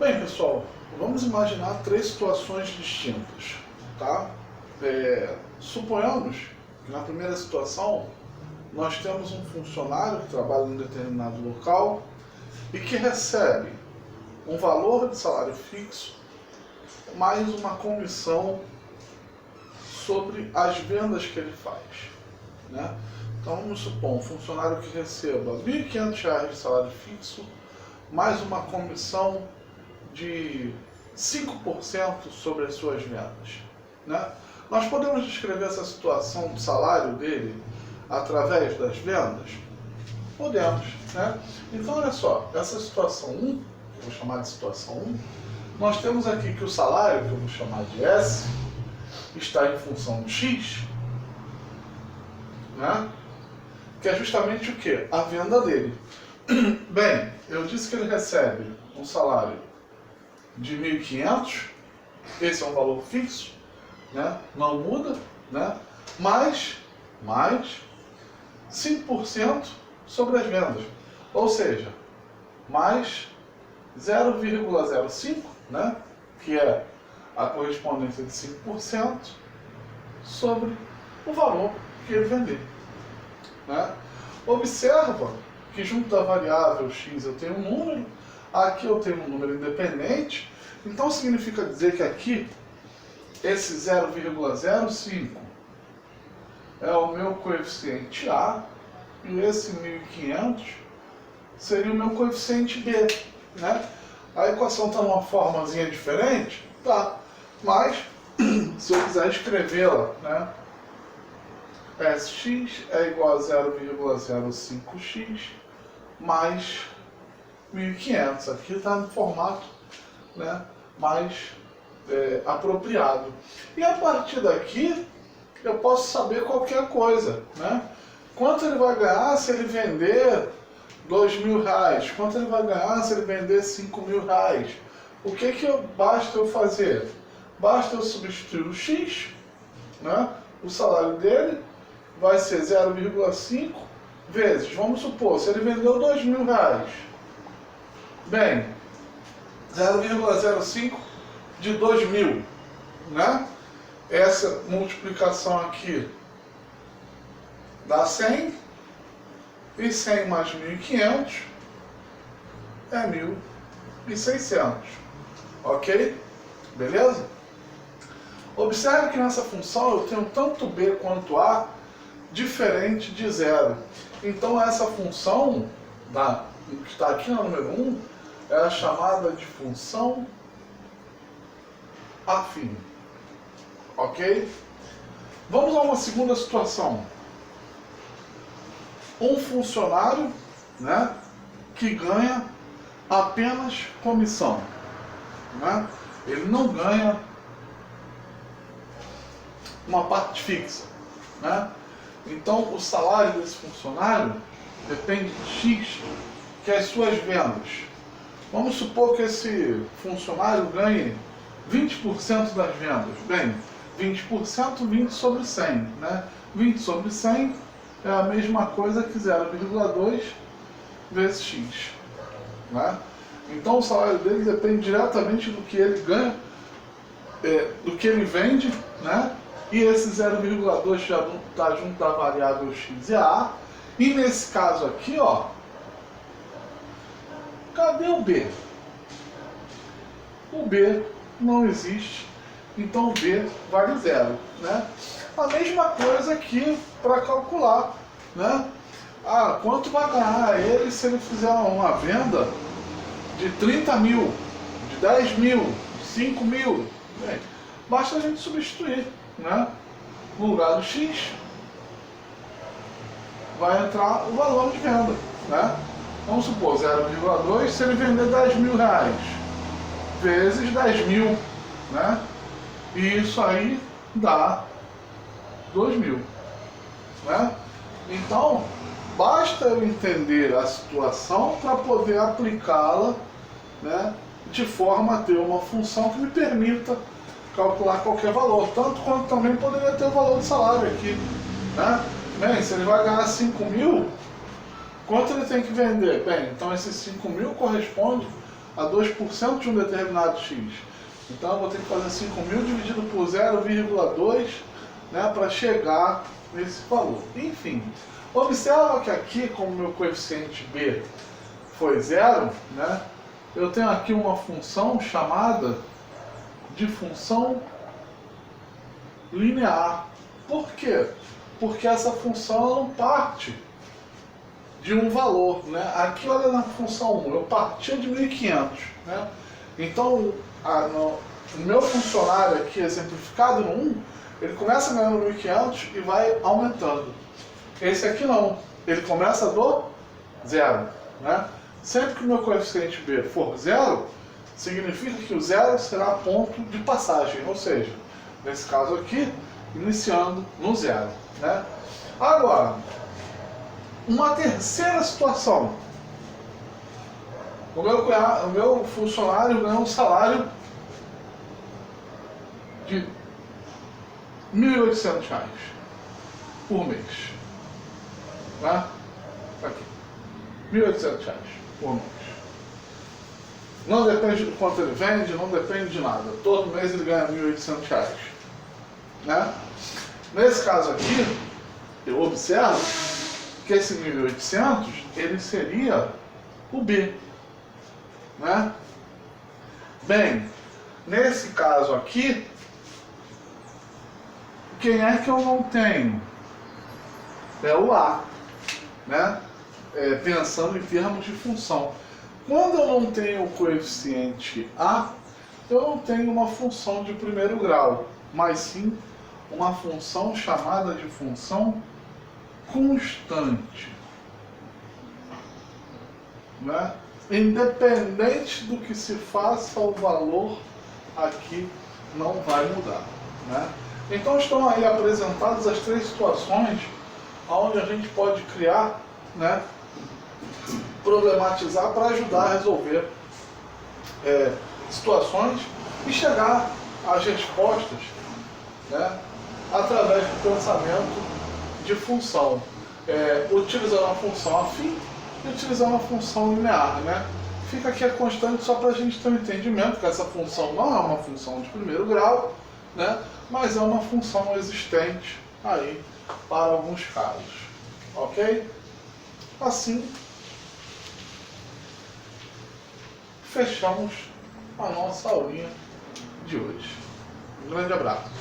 Bem, pessoal, vamos imaginar três situações distintas, tá? Suponhamos que na primeira situação nós temos um funcionário que trabalha em um determinado local e que recebe um valor de salário fixo mais uma comissão sobre as vendas que ele faz, né? Então vamos supor um funcionário que receba R$ 1.500 de salário fixo mais uma comissão de 5% sobre as suas vendas, né? Nós podemos descrever essa situação do salário dele através das vendas? Podemos, né? Então olha só, essa situação 1, que eu vou chamar de situação 1, nós temos aqui que o salário, que eu vou chamar de S, está em função de X, né? Que é justamente o que? A venda dele. Bem, eu disse que ele recebe um salário de 1.500, esse é um valor fixo, né? Não muda, né? mais 5% sobre as vendas, ou seja, mais 0,05, né? Que é a correspondência de 5% sobre o valor que ele vender, né? Observa que junto da variável x eu tenho um número, aqui eu tenho um número independente, então significa dizer que aqui esse 0,05 é o meu coeficiente A e esse 1.500 seria o meu coeficiente B, né? A equação está numa formazinha diferente, tá? Mas se eu quiser escrevê-la, né? Sx é igual a 0,05x mais 1.500. Aqui está no formato, né, mais apropriado. E a partir daqui eu posso saber qualquer coisa, né? Quanto ele vai ganhar se ele vender R$2.000? Quanto ele vai ganhar se ele vender R$5.000? O que basta eu fazer? Basta eu substituir o x, né? O salário dele vai ser 0,5 vezes, vamos supor, se ele vendeu R$2.000, bem, 0,05 de 2.000, né? Essa multiplicação aqui dá 100, e 100 mais 1.500 é 1.600, ok? Beleza? Observe que nessa função eu tenho tanto b quanto a diferente de zero. Então essa função que está aqui no número 1 é a chamada de função afim. Ok? Vamos a uma segunda situação. Um funcionário, né, que ganha apenas comissão, né? Ele não ganha uma parte fixa, né? Então o salário desse funcionário depende de X, que é as suas vendas. Vamos supor que esse funcionário ganhe 20% das vendas. Bem, 20%, 20 sobre 100, né? 20 sobre 100 é a mesma coisa que 0,2 vezes X, né? Então o salário dele depende diretamente do que ele ganha, do que ele vende, né? E esse 0,2 já está junto da variável x e a. E nesse caso aqui, ó, cadê o B? O B não existe, então o B vale 0, né? A mesma coisa aqui para calcular, né? Ah, quanto vai ganhar ele se ele fizer uma venda de 30.000, de 10.000, de 5.000? Bem, basta a gente substituir, né? No lugar do X vai entrar o valor de venda, né? Vamos supor 0,2 se ele vender R$10.000 vezes 10.000, né? E isso aí dá 2.000, né? Então basta eu entender a situação para poder aplicá-la, né, de forma a ter uma função que me permita calcular qualquer valor, tanto quanto também poderia ter o valor do salário aqui, né? Bem, se ele vai ganhar 5.000, quanto ele tem que vender? Bem, então esses 5.000 corresponde a 2% de um determinado x. Então eu vou ter que fazer 5.000 dividido por 0,2, né, para chegar nesse valor. Enfim, observa que aqui, como meu coeficiente b foi 0, né, eu tenho aqui uma função chamada de função linear. Por quê? Porque essa função ela não parte de um valor, né? Aqui, olha na função 1, eu partia de 1.500, né? Então, o meu funcionário aqui, exemplificado no 1, ele começa ganhando 1.500 e vai aumentando. Esse aqui não, ele começa do 0, né? Sempre que o meu coeficiente b for 0, significa que o 0 será ponto de passagem, ou seja, nesse caso aqui, iniciando no 0, né? Agora, uma terceira situação. O meu funcionário ganha um salário de R$ 1.800 por mês. Tá? Aqui. R$ 1.800 por mês. Não depende do quanto ele vende, não depende de nada. Todo mês ele ganha R$ 1.800. Né? Nesse caso aqui, eu observo que esse 1.800 ele seria o B, né? Bem, nesse caso aqui, quem é que eu não tenho? É o A, né? Pensando em termos de função. Quando eu não tenho o coeficiente A, eu não tenho uma função de primeiro grau, mas sim uma função chamada de função constante, né? Independente do que se faça, o valor aqui não vai mudar, né? Então estão aí apresentadas as três situações onde a gente pode criar, né, problematizar para ajudar a resolver situações e chegar às respostas, né, através do pensamento de função, utilizando a função afim e utilizando a função linear, né? Fica aqui a constante só para a gente ter um entendimento que essa função não é uma função de primeiro grau, né? Mas é uma função existente aí para alguns casos, ok? Assim, fechamos a nossa aulinha de hoje. Um grande abraço.